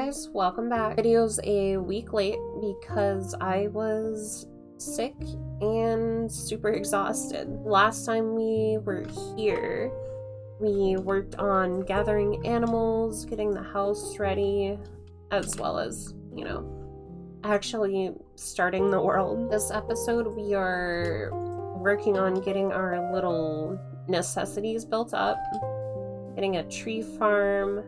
guys, welcome back. Video's a week late because I was sick and super exhausted. Last time we were here, we worked on gathering animals, getting the house ready, as well as, actually starting the world. This episode, we are working on getting our little necessities built up, getting a tree farm,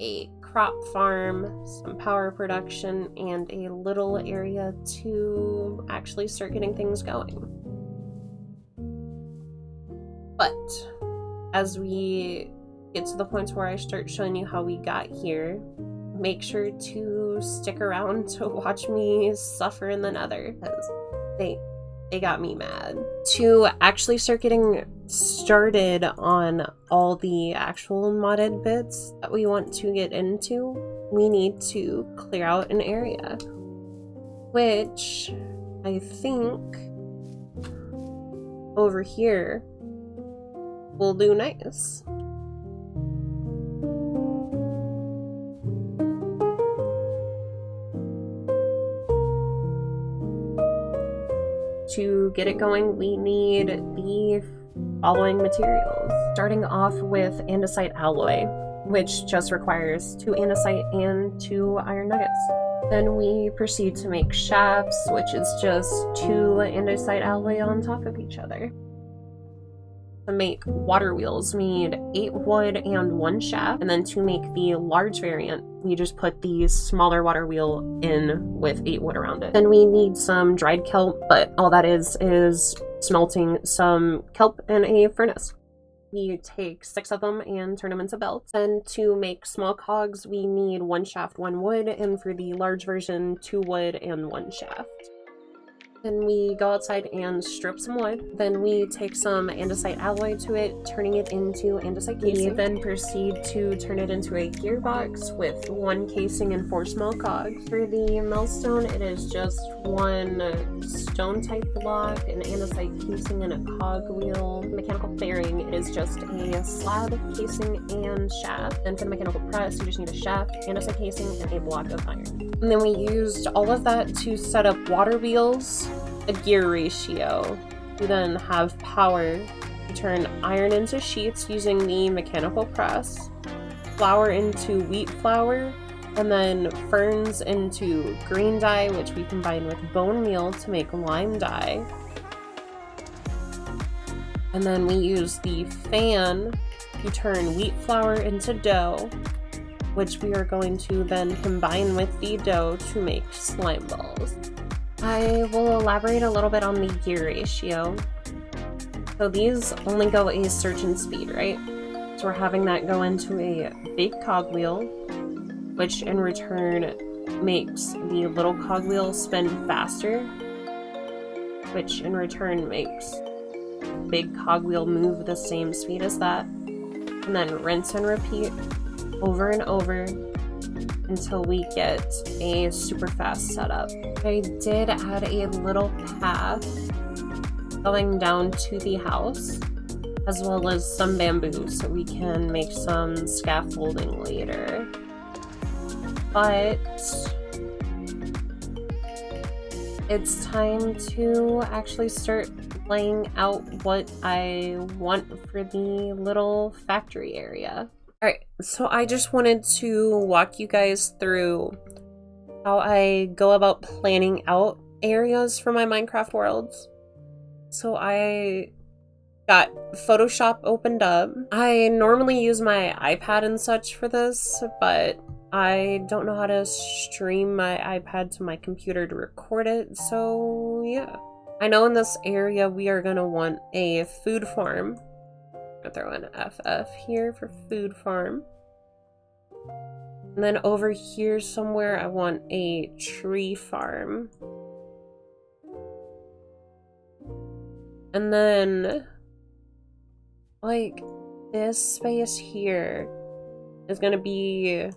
a crop farm, some power production, and a little area to actually start getting things going. But as we get to the point where I start showing you how we got here, make sure to stick around to watch me suffer in the Nether, because they got me mad. To actually start getting started on all the actual modded bits that we want to get into, we need to clear out an area, which I think over here will do nice. To get it going, we need the following materials. Starting off with andesite alloy, which just requires 2 andesite and 2 iron nuggets. Then we proceed to make shafts, which is just 2 andesite alloy on top of each other. To make water wheels, we need 8 wood and 1 shaft, and then to make the large variant, we just put the smaller water wheel in with 8 wood around it. Then we need some dried kelp, but all that is smelting some kelp in a furnace. We take 6 of them and turn them into belts. Then to make small cogs, we need 1 shaft, 1 wood, and for the large version, 2 wood and 1 shaft. Then we go outside and strip some wood. Then we take some andesite alloy to it, turning it into andesite casing. We then proceed to turn it into a gearbox with 1 casing and 4 small cogs. For the millstone, it is just 1 stone type block, an andesite casing, and a cog wheel. Mechanical fairing, it is just a slab, casing, and shaft. Then for the mechanical press, you just need a shaft, andesite casing, and a block of iron. And then we used all of that to set up water wheels, a gear ratio. We then have power to turn iron into sheets using the mechanical press, flour into wheat flour, and then ferns into green dye, which we combine with bone meal to make lime dye. And then we use the fan to turn wheat flour into dough, which we are going to then combine with the dough to make slime balls. I will elaborate a little bit on the gear ratio. So these only go a certain speed, right? So we're having that go into a big cogwheel, which in return makes the little cogwheel spin faster, which in turn makes the big cogwheel move the same speed as that, and then rinse and repeat over and over until we get a super fast setup. I did add a little path going down to the house, as well as some bamboo so we can make some scaffolding later. But it's time to actually start laying out what I want for the little factory area. Alright, so I just wanted to walk you guys through how I go about planning out areas for my Minecraft worlds. So I got Photoshop opened up. I normally use my iPad and such for this, but I don't know how to stream my iPad to my computer to record it, so yeah. I know in this area we are gonna want a food farm. I'm gonna throw an FF here for food farm. And then over here somewhere I want a tree farm. And then like this space here is gonna be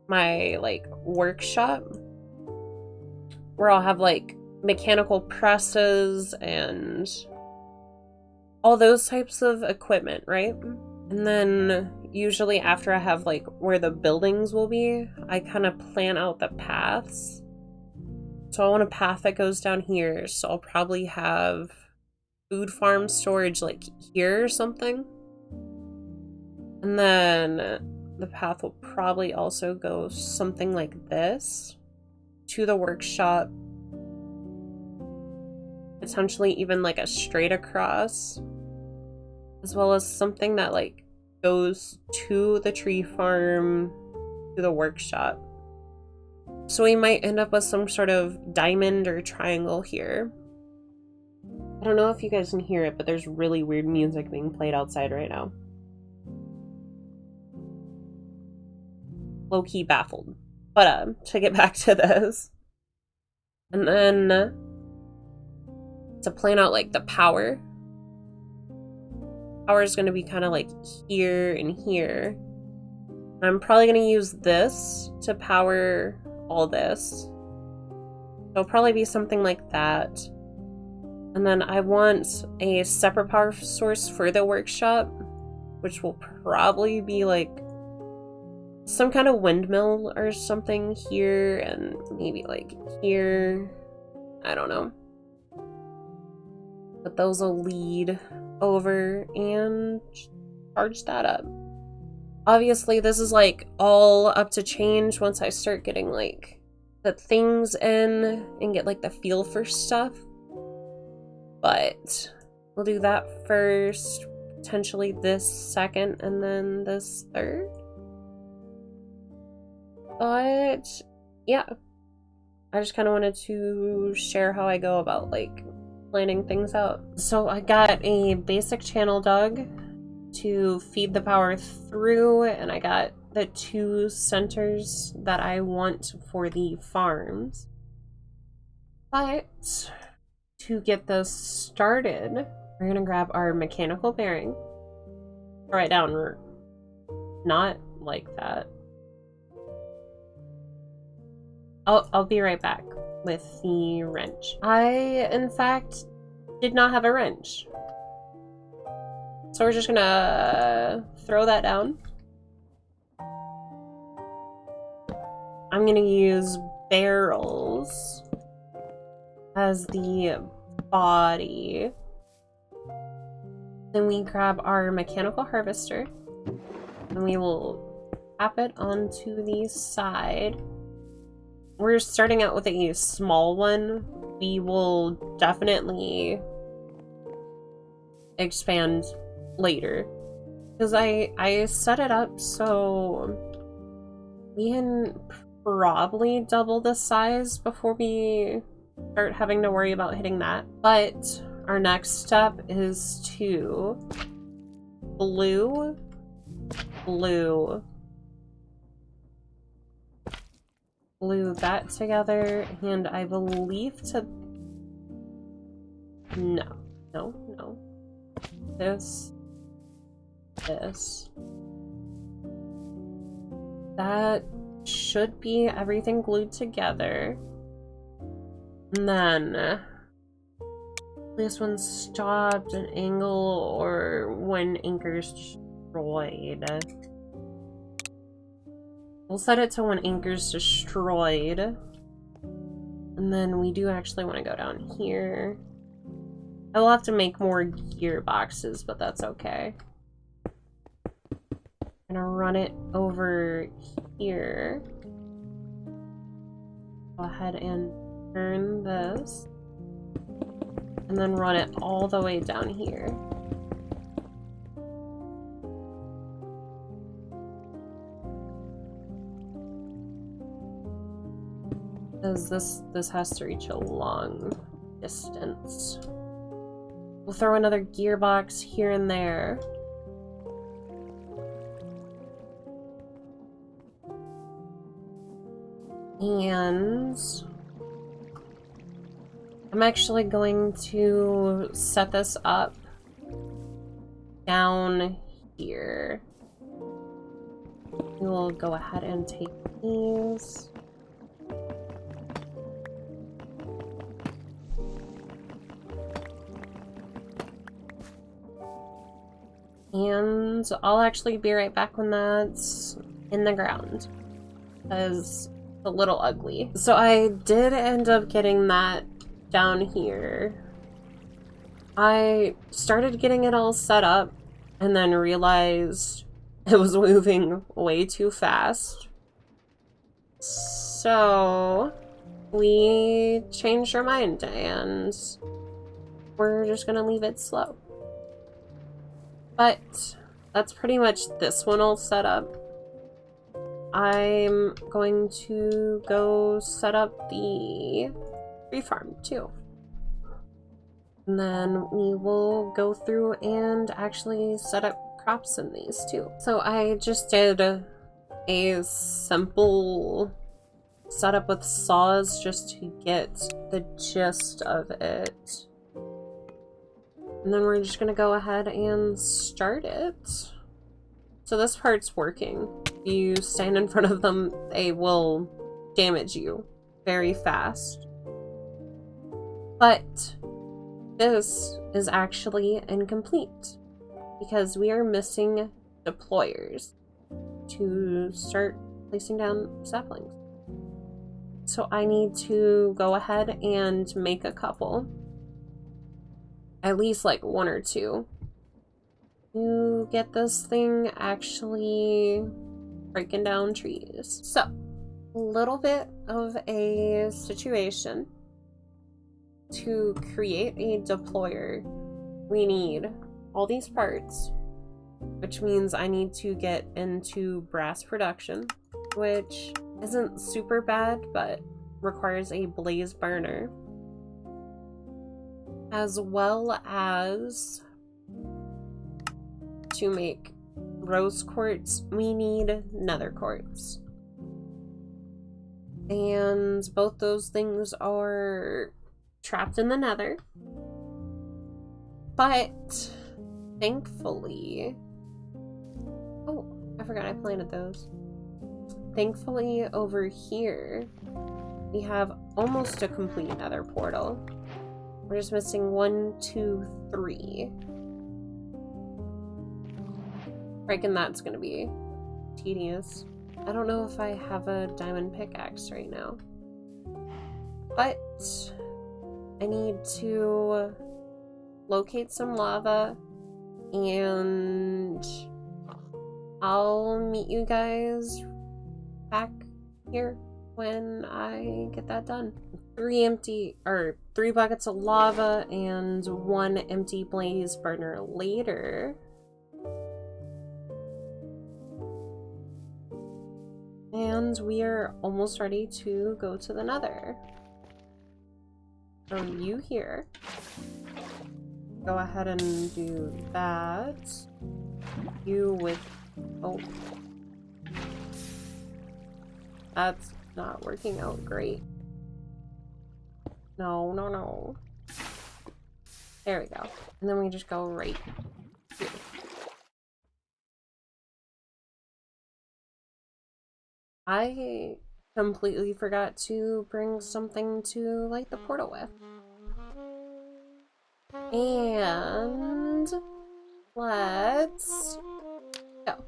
my like workshop, where I'll have like mechanical presses and all those types of equipment, right? And then usually after I have like where the buildings will be, I kind of plan out the paths. So I want a path that goes down here, so I'll probably have food farm storage like here or something. And then the path will probably also go something like this to the workshop. Potentially even like a straight across, as well as something that like goes to the tree farm, to the workshop. So we might end up with some sort of diamond or triangle here. I don't know if you guys can hear it, but there's really weird music being played outside right now. Low-key baffled. But to get back to this. And then to plan out like the power. Power is going to be kind of like here and here. I'm probably going to use this to power all this. It'll probably be something like that. And then I want a separate power source for the workshop, which will probably be like some kind of windmill or something here, and maybe like here. I don't know. But those will lead over and charge that up. Obviously, this is like all up to change once I start getting like the things in and get like the feel for stuff. But we'll do that first, potentially this second, and then this third. But yeah, I just kind of wanted to share how I go about like planning things out. So I got a basic channel dug to feed the power through, and I got the 2 centers that I want for the farms. But to get this started, we're gonna grab our mechanical bearing. Write down, not like that. I'll be right back with the wrench. I, in fact, did not have a wrench. So we're just gonna throw that down. I'm gonna use barrels as the body. Then we grab our mechanical harvester and we will tap it onto the side. We're starting out with a small one. We will definitely expand later, because I set it up so we can probably double the size before we start having to worry about hitting that. But our next step is to glue that together, and I believe to no this that should be everything glued together. And then this one stopped at an angle, or when anchor's destroyed. We'll set it to when anchor's destroyed. And then we do actually want to go down here. I will have to make more gearboxes, but that's okay. I'm gonna run it over here. Go ahead and turn this. And then run it all the way down here. Because this has to reach a long distance. We'll throw another gearbox here and there. And I'm actually going to set this up down here. We'll go ahead and take these. And I'll actually be right back when that's in the ground, because it's a little ugly. So I did end up getting that down here. I started getting it all set up and then realized it was moving way too fast. So we changed our mind and we're just gonna leave it slow. But that's pretty much this one all set up. I'm going to go set up the tree farm too. And then we will go through and actually set up crops in these too. So I just did a simple setup with saws just to get the gist of it. And then we're just gonna go ahead and start it. So this part's working. If you stand in front of them, they will damage you very fast. But this is actually incomplete because we are missing deployers to start placing down saplings. So I need to go ahead and make a couple. At least like one or two. To get this thing actually breaking down trees. So, a little bit of a situation. To create a deployer, we need all these parts, which means I need to get into brass production, which isn't super bad, but requires a blaze burner, as well as to make rose quartz, we need nether quartz. And both those things are trapped in the nether. But thankfully, oh, I forgot I planted those. Thankfully, over here, we have almost a complete nether portal. We're just missing 1, 2, 3. Breaking that's gonna be tedious. I don't know if I have a diamond pickaxe right now. But I need to locate some lava and I'll meet you guys back here when I get that done. 3 buckets of lava and 1 empty blaze burner later. And we are almost ready to go to the nether. So you here. Go ahead and do that. You with... oh. That's not working out great. No, no, no. There we go. And then we just go right here. I completely forgot to bring something to light the portal with. And let's go.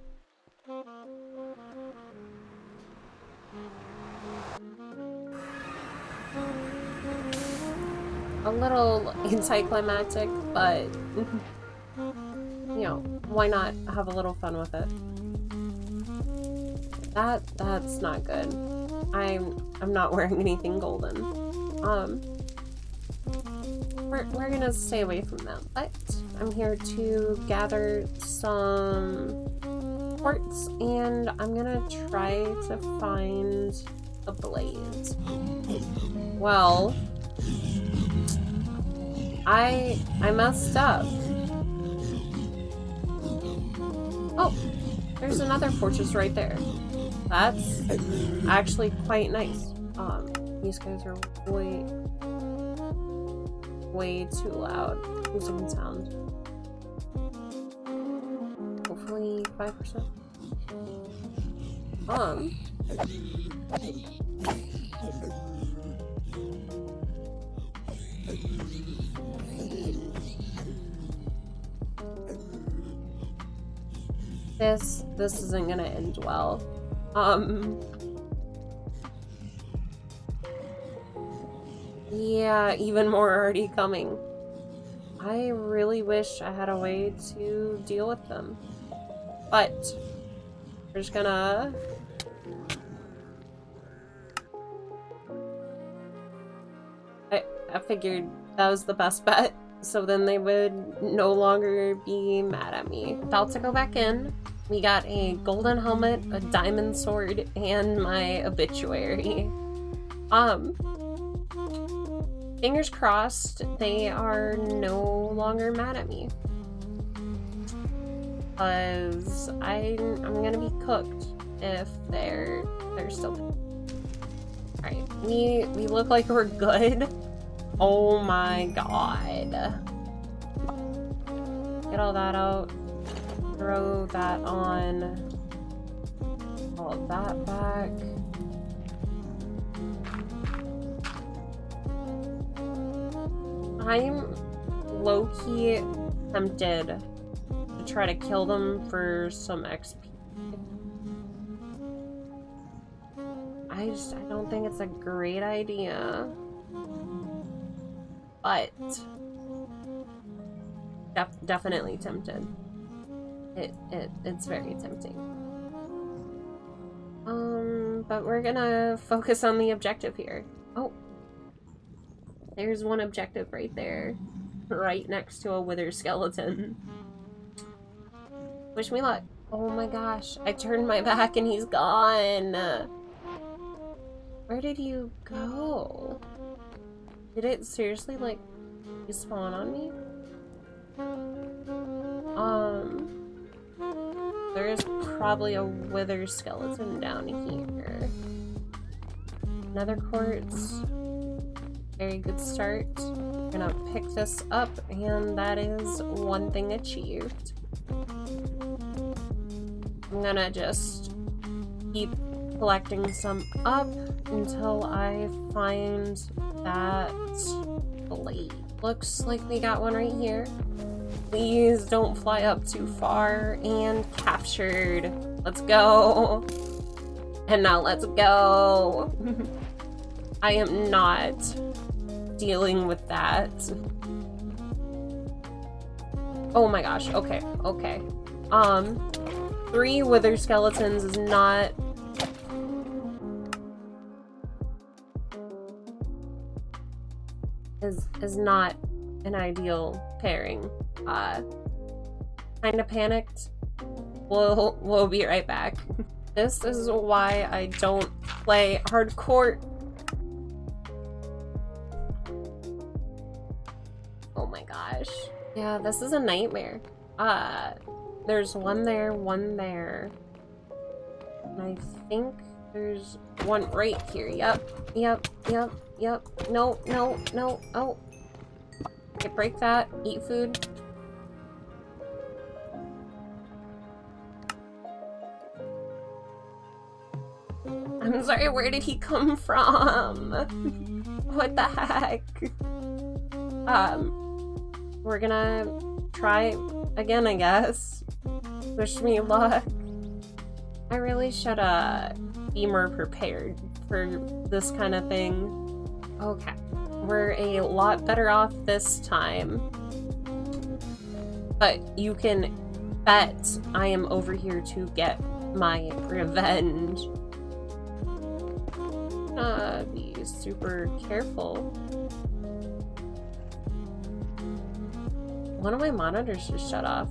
A little anticlimactic, but you know, why not have a little fun with it? That's not good. I'm not wearing anything golden. We're gonna stay away from that, but I'm here to gather some quartz and I'm gonna try to find a blaze. Well, I messed up. Oh, there's another fortress right there. That's actually quite nice. These guys are way too loud. Losing sound. Hopefully 5%. This isn't gonna end well. Yeah, even more already coming. I really wish I had a way to deal with them. But we're just gonna... I figured that was the best bet. So then they would no longer be mad at me. About to go back in. We got a golden helmet, a diamond sword, and my obituary. Fingers crossed they are no longer mad at me. Because I'm gonna be cooked if they're still... Alright, we look like we're good. Oh my god. Get all that out. Throw that on. All of that back. I'm low-key tempted to try to kill them for some XP. I don't think it's a great idea. But definitely tempted. It's very tempting. But we're gonna focus on the objective here. Oh, there's one objective right there, right next to a wither skeleton. Wish me luck. Oh my gosh, I turned my back and he's gone. Where did you go? Did it seriously, like, spawn on me? There is probably a wither skeleton down here. Nether quartz. Very good start. I'm gonna pick this up, and that is one thing achieved. I'm gonna just keep collecting some up until I find that blade. Looks like we got one right here. Please don't fly up too far. And captured. Let's go. And now let's go. I am not dealing with that. Oh my gosh. Okay. Okay. 3 wither skeletons is not... is not an ideal pairing. Kinda panicked. We'll be right back. This is why I don't play hardcore. Oh my gosh. Yeah, this is a nightmare. There's one there, one there. And I think there's one right here. Yep, yep, yep, yep. No, no, no. Oh. Okay, break that. Eat food. I'm sorry, where did he come from? What the heck? We're gonna try again, I guess. Wish me luck. I really should, be more prepared for this kind of thing. Okay. We're a lot better off this time. But you can bet I am over here to get my revenge. Be super careful. One of my monitors just shut off.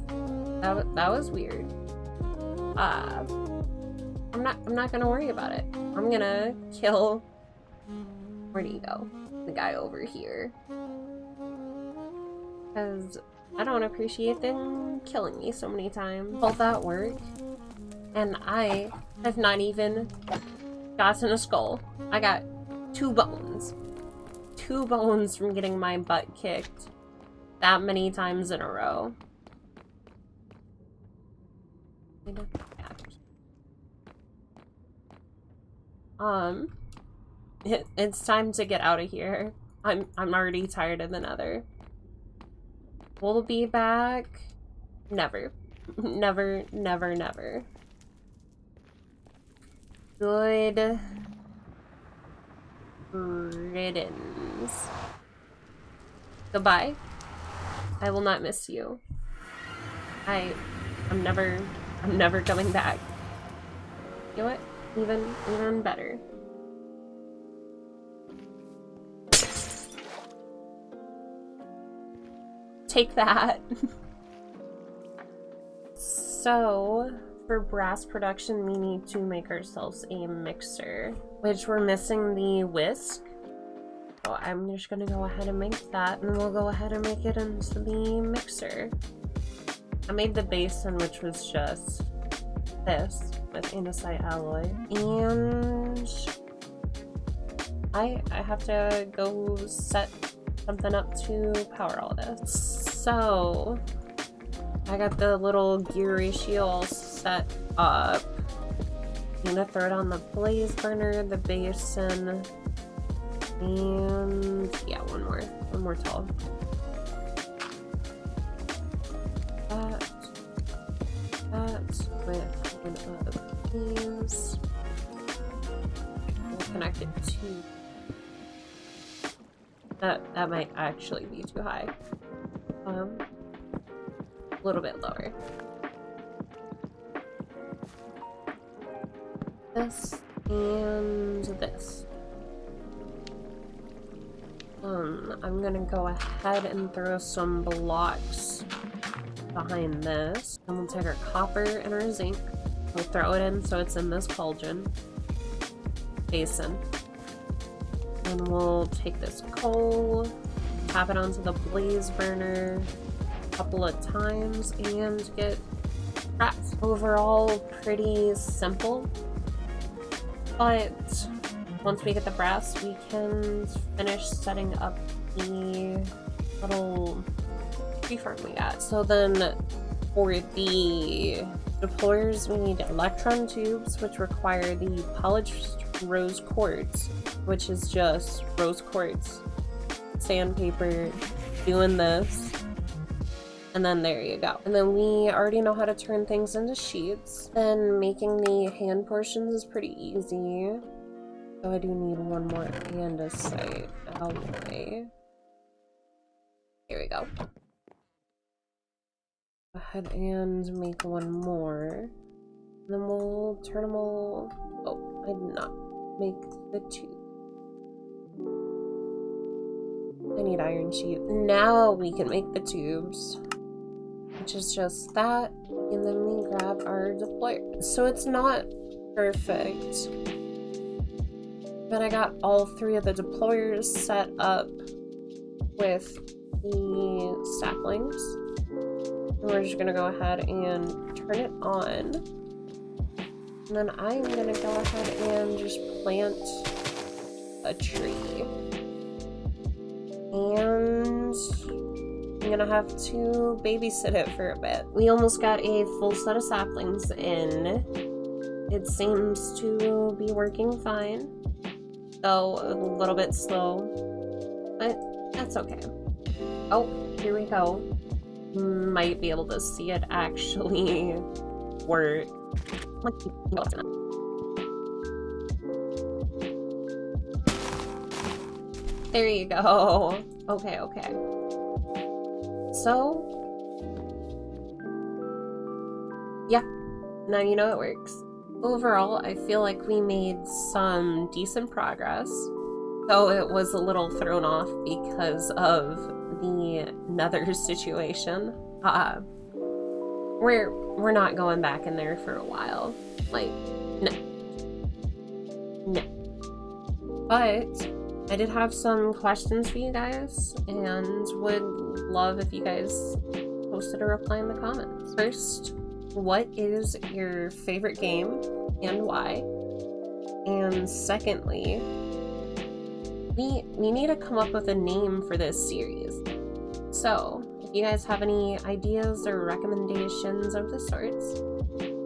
That was weird. I'm not gonna worry about it. I'm gonna kill... Where do you go? The guy over here. Because I don't appreciate them killing me so many times. All that work, and I have not even gotten a skull. I got 2 bones. 2 bones from getting my butt kicked that many times in a row. It's time to get out of here. I'm already tired of the Nether. We'll be back. Never. Never, never, never. Good riddance. Goodbye. I will not miss you. I'm never coming back. You know what? Even better. Take that. So, for brass production, we need to make ourselves a mixer, which we're missing the whisk. So I'm just gonna go ahead and make that, and we'll go ahead and make it into the mixer. I made the basin, which was just this with andesite alloy, and I have to go set something up to power all this. So I got the little gear ratio all set up. I'm gonna throw it on the blaze burner, the basin, and yeah, one more tall. That with one of these. We'll connect it to that might actually be too high. A little bit lower. This and this. I'm gonna go ahead and throw some blocks behind this. And we'll take our copper and our zinc. We'll throw it in so it's in this cauldron basin. And we'll take this coal, tap it onto the blaze burner a couple of times, and get brass. Overall, pretty simple. But once we get the brass, we can finish setting up the little tree farm we got. So then for the deployers, we need electron tubes, which require the polished rose quartz, which is just rose quartz, sandpaper, doing this, and then there you go. And then we already know how to turn things into sheets. Then making the hand portions is pretty easy. So I do need one more andesite alloy. Here we go. Go ahead and make one more. And then we'll turn them all. Oh, I did not make the tube. I need iron sheet. Now we can make the tubes, which is just that. And then we grab our deployer. So it's not perfect, but I got all three of the deployers set up with the saplings. And we're just gonna go ahead and turn it on. And then I'm gonna go ahead and just plant a tree. And I'm gonna have to babysit it for a bit. We almost got a full set of saplings in. It seems to be working fine. Though a little bit slow, but that's okay. Oh, here we go. Might be able to see it actually work. There you go. Okay, okay. So, yeah, now you know it works. Overall, I feel like we made some decent progress, though it was a little thrown off because of the Nether situation. We're not going back in there for a while. Like, no. But I did have some questions for you guys, and would love if you guys posted a reply in the comments. First, what is your favorite game and why? And secondly, we need to come up with a name for this series. So if you guys have any ideas or recommendations of the sorts,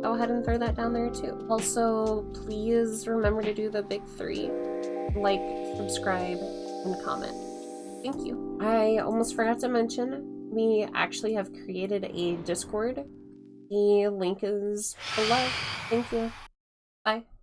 go ahead and throw that down there too. Also, please remember to do the big three: like, subscribe, and comment. Thank you. I almost forgot to mention, we actually have created a Discord The link is below. Thank you. Bye.